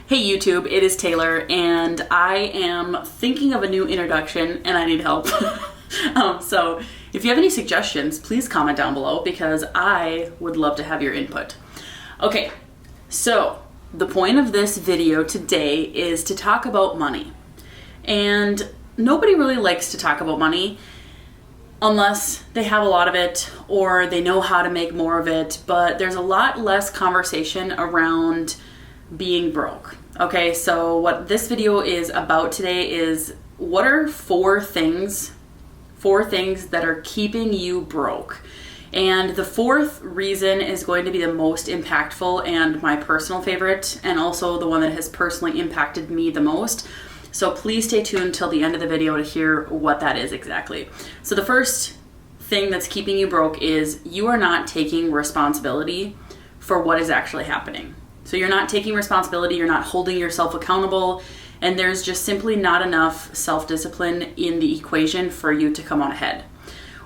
Hey YouTube, it is Taylor, and I am thinking of a new introduction and I need help. So if you have any suggestions, please comment down below because I would love to have your input. Okay, so the point of this video today is to talk about money. And nobody really likes to talk about money unless they have a lot of it or they know how to make more of it, but there's a lot less conversation around being broke. Okay, so what this video is about today is what are four things that are keeping you broke. And the fourth reason is going to be the most impactful and my personal favorite, and also the one that has personally impacted me the most. So please stay tuned till the end of the video to hear what that is exactly. So the first thing that's keeping you broke is you are not taking responsibility for what is actually happening. So you're not taking responsibility, you're not holding yourself accountable, and there's just simply not enough self-discipline in the equation for you to come out ahead.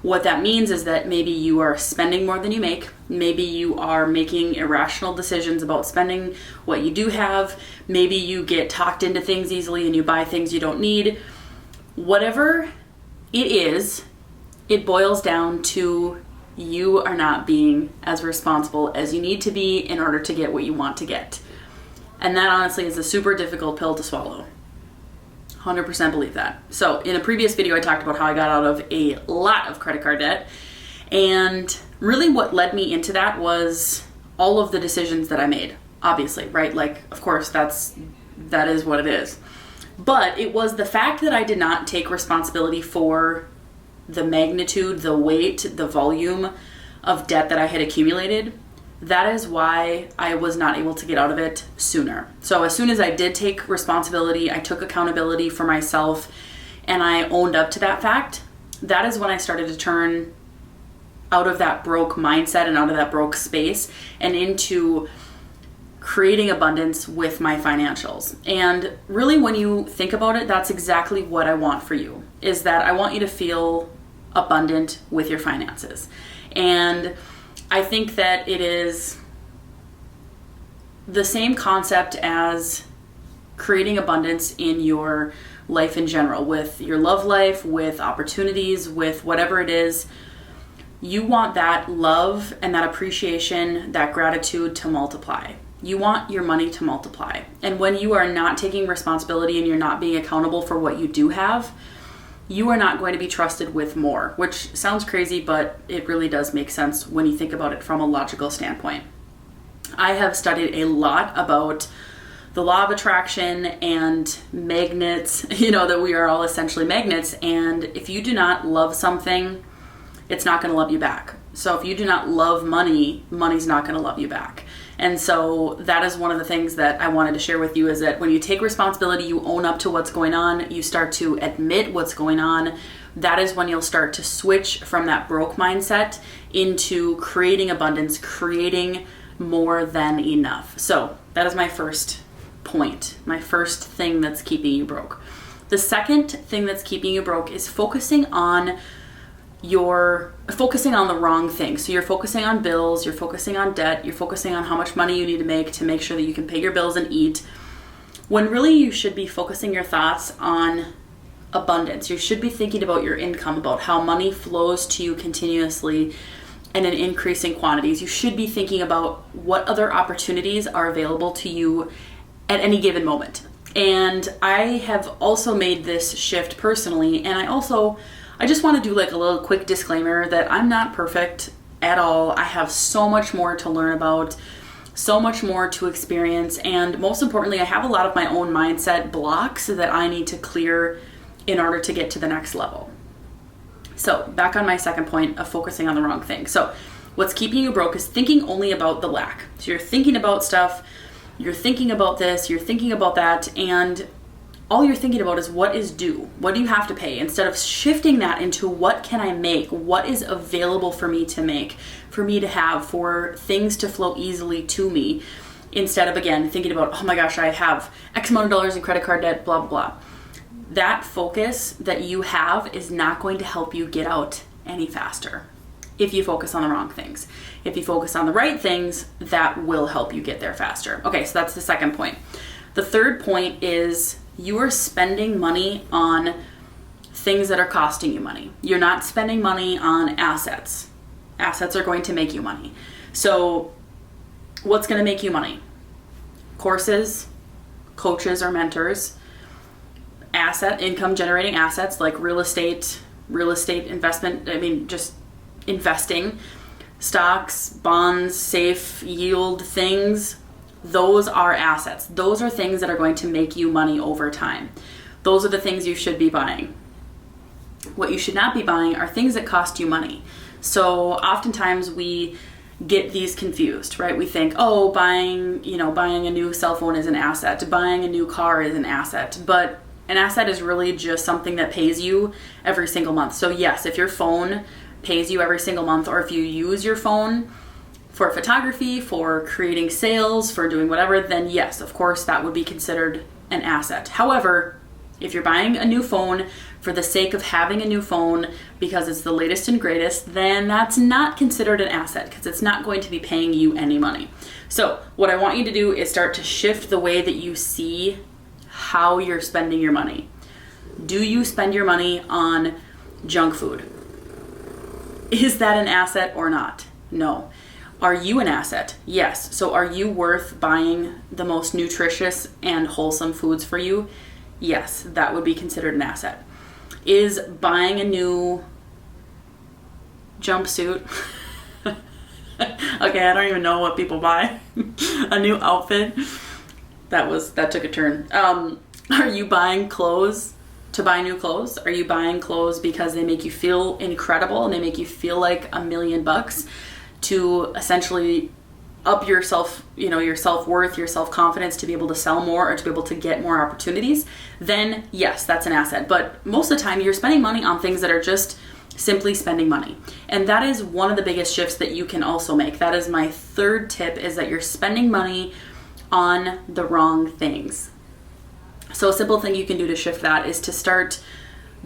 What that means is that maybe you are spending more than you make, maybe you are making irrational decisions about spending what you do have, maybe you get talked into things easily and you buy things you don't need. Whatever it is, it boils down to you are not being as responsible as you need to be in order to get what you want to get. And that honestly is a super difficult pill to swallow. 100% believe that. So in a previous video, I talked about how I got out of a lot of credit card debt. And really what led me into that was all of the decisions that I made, obviously, right? Like, of course, that is what it is. But it was the fact that I did not take responsibility for the magnitude, the weight, the volume of debt that I had accumulated. That is why I was not able to get out of it sooner. So as soon as I did take responsibility, I took accountability for myself and I owned up to that fact, that is when I started to turn out of that broke mindset and out of that broke space and into creating abundance with my financials. And really when you think about it, that's exactly what I want for you, is that I want you to feel abundant with your finances. And I think that it is the same concept as creating abundance in your life in general, with your love life, with opportunities, with whatever it is. You want that love and that appreciation, that gratitude to multiply. You want your money to multiply. And when you are not taking responsibility and you're not being accountable for what you do have, you are not going to be trusted with more, which sounds crazy, but it really does make sense when you think about it from a logical standpoint. I have studied a lot about the law of attraction and magnets, that we are all essentially magnets. And if you do not love something, it's not going to love you back. So if you do not love money, money's not going to love you back. And so that is one of the things that I wanted to share with you, is that when you take responsibility, you own up to what's going on, you start to admit what's going on, that is when you'll start to switch from that broke mindset into creating abundance, creating more than enough. So that is my first point, my first thing that's keeping you broke. The second thing that's keeping you broke is focusing on the wrong thing. So you're focusing on bills, you're focusing on debt, you're focusing on how much money you need to make sure that you can pay your bills and eat, when really you should be focusing your thoughts on abundance. You should be thinking about your income, about how money flows to you continuously and in increasing quantities. You should be thinking about what other opportunities are available to you at any given moment. And I have also made this shift personally, and I just want to do like a little quick disclaimer that I'm not perfect at all. I have so much more to learn about, so much more to experience, and most importantly, I have a lot of my own mindset blocks that I need to clear in order to get to the next level. So back on my second point of focusing on the wrong thing. So what's keeping you broke is thinking only about the lack. So you're thinking about stuff, you're thinking about this, you're thinking about that, and all you're thinking about is what is due, what do you have to pay, instead of shifting that into what can I make, what is available for me to make, for me to have, for things to flow easily to me, instead of, again, thinking about, oh my gosh, I have X amount of dollars in credit card debt, blah, blah, blah. That focus that you have is not going to help you get out any faster if you focus on the wrong things. If you focus on the right things, that will help you get there faster. Okay, so that's the second point. The third point is you are spending money on things that are costing you money. You're not spending money on assets. Assets are going to make you money. So what's going to make you money? Courses, coaches or mentors, income generating assets like real estate investment. Just investing, stocks, bonds, safe yield things. Those are assets. Those are things that are going to make you money over time. Those are the things you should be buying. What you should not be buying are things that cost you money. So oftentimes we get these confused, right? We think, oh, buying a new cell phone is an asset. Buying a new car is an asset. But an asset is really just something that pays you every single month. So yes, if your phone pays you every single month, or if you use your phone for photography, for creating sales, for doing whatever, then yes, of course, that would be considered an asset. However, if you're buying a new phone for the sake of having a new phone because it's the latest and greatest, then that's not considered an asset because it's not going to be paying you any money. So what I want you to do is start to shift the way that you see how you're spending your money. Do you spend your money on junk food? Is that an asset or not? No. Are you an asset? Yes. So are you worth buying the most nutritious and wholesome foods for you? Yes, that would be considered an asset. Is buying a new jumpsuit, okay, I don't even know what people buy, a new outfit, that took a turn. Are you buying clothes to buy new clothes? Are you buying clothes because they make you feel incredible and they make you feel like $1 million to essentially up your self-worth, your self-confidence to be able to sell more or to be able to get more opportunities? Then yes, that's an asset. But most of the time you're spending money on things that are just simply spending money. And that is one of the biggest shifts that you can also make. That is my third tip, is that you're spending money on the wrong things. So a simple thing you can do to shift that is to start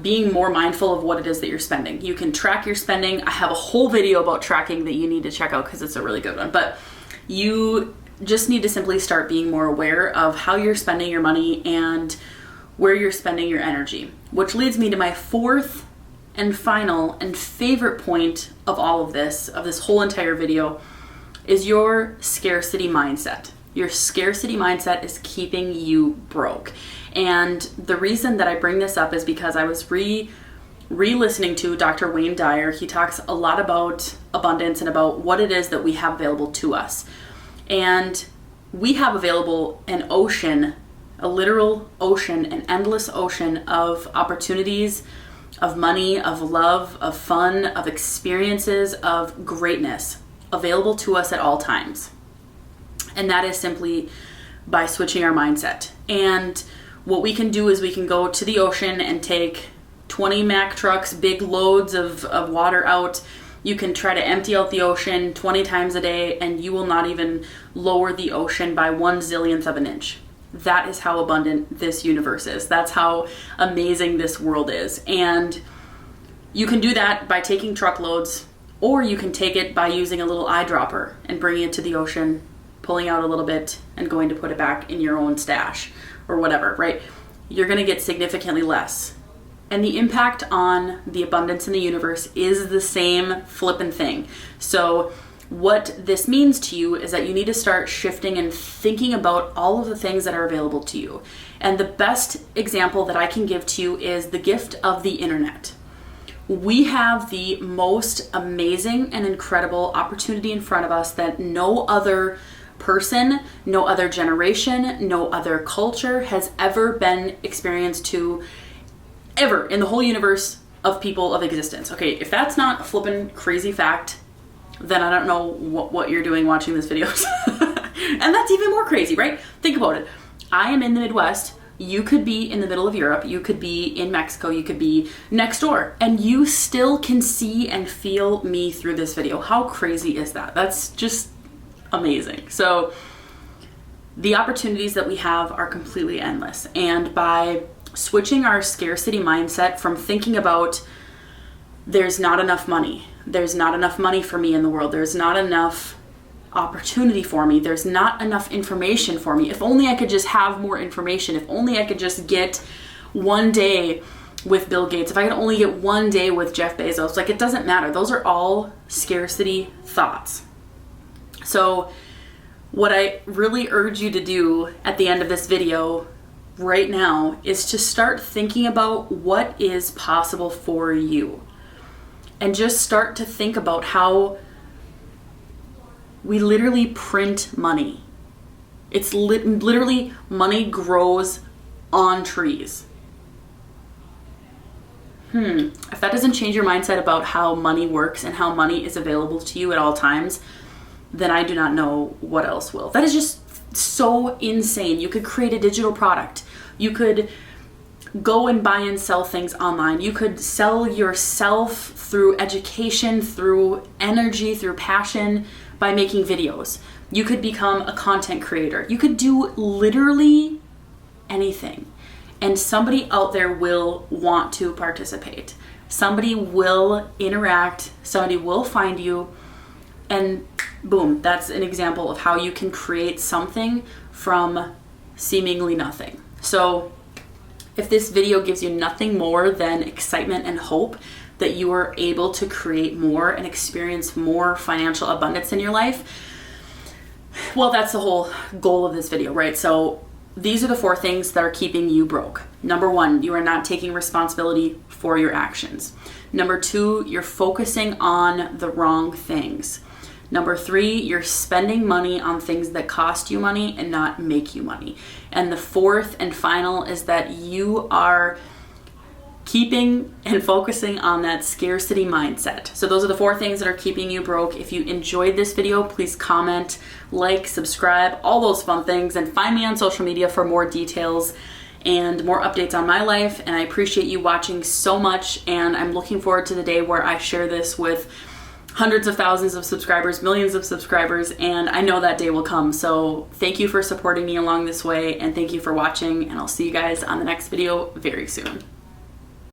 being more mindful of what it is that you're spending. You can track your spending. I have a whole video about tracking that you need to check out because it's a really good one. But you just need to simply start being more aware of how you're spending your money and where you're spending your energy. Which leads me to my fourth and final and favorite point of all of this whole entire video, is your scarcity mindset. Your scarcity mindset is keeping you broke. And the reason that I bring this up is because I was re-listening to Dr. Wayne Dyer. He talks a lot about abundance and about what it is that we have available to us. And we have available an ocean, a literal ocean, an endless ocean of opportunities, of money, of love, of fun, of experiences, of greatness available to us at all times. And that is simply by switching our mindset. And what we can do is we can go to the ocean and take 20 Mack trucks, big loads of water out. You can try to empty out the ocean 20 times a day and you will not even lower the ocean by 1/zillionth of an inch. That is how abundant this universe is. That's how amazing this world is. And you can do that by taking truckloads, or you can take it by using a little eyedropper and bringing it to the ocean, pulling out a little bit and going to put it back in your own stash or whatever, right? You're going to get significantly less. And the impact on the abundance in the universe is the same flippin' thing. So what this means to you is that you need to start shifting and thinking about all of the things that are available to you. And the best example that I can give to you is the gift of the internet. We have the most amazing and incredible opportunity in front of us that no other person, no other generation, no other culture has ever been experienced to ever in the whole universe of people of existence. Okay, if that's not a flippin' crazy fact, then I don't know what you're doing watching this video. And that's even more crazy, right? Think about it. I am in the Midwest. You could be in the middle of Europe. You could be in Mexico. You could be next door. And you still can see and feel me through this video. How crazy is that? That's just amazing. So the opportunities that we have are completely endless. And by switching our scarcity mindset from thinking about there's not enough money for me in the world, there's not enough opportunity for me. There's not enough information for me. If only I could just have more information. If only I could just get one day with Bill Gates. If I could only get one day with Jeff Bezos. Like, it doesn't matter. Those are all scarcity thoughts. So what I really urge you to do at the end of this video right now is to start thinking about what is possible for you. And just start to think about how we literally print money. It's literally money grows on trees. If that doesn't change your mindset about how money works and how money is available to you at all times, then I do not know what else will. That is just so insane. You could create a digital product. You could go and buy and sell things online. You could sell yourself through education, through energy, through passion by making videos. You could become a content creator. You could do literally anything. And somebody out there will want to participate. Somebody will interact. Somebody will find you. And boom, that's an example of how you can create something from seemingly nothing. So if this video gives you nothing more than excitement and hope that you are able to create more and experience more financial abundance in your life, well, that's the whole goal of this video, right? So these are the 4 things that are keeping you broke. Number 1, you are not taking responsibility for your actions. Number 2, you're focusing on the wrong things. Number 3, you're spending money on things that cost you money and not make you money. And the 4th and final is that you are keeping and focusing on that scarcity mindset. So those are the 4 things that are keeping you broke. If you enjoyed this video, please comment, like, subscribe, all those fun things, and find me on social media for more details and more updates on my life. And I appreciate you watching so much, and I'm looking forward to the day where I share this with hundreds of thousands of subscribers, millions of subscribers, and I know that day will come. So thank you for supporting me along this way, and thank you for watching, and I'll see you guys on the next video very soon.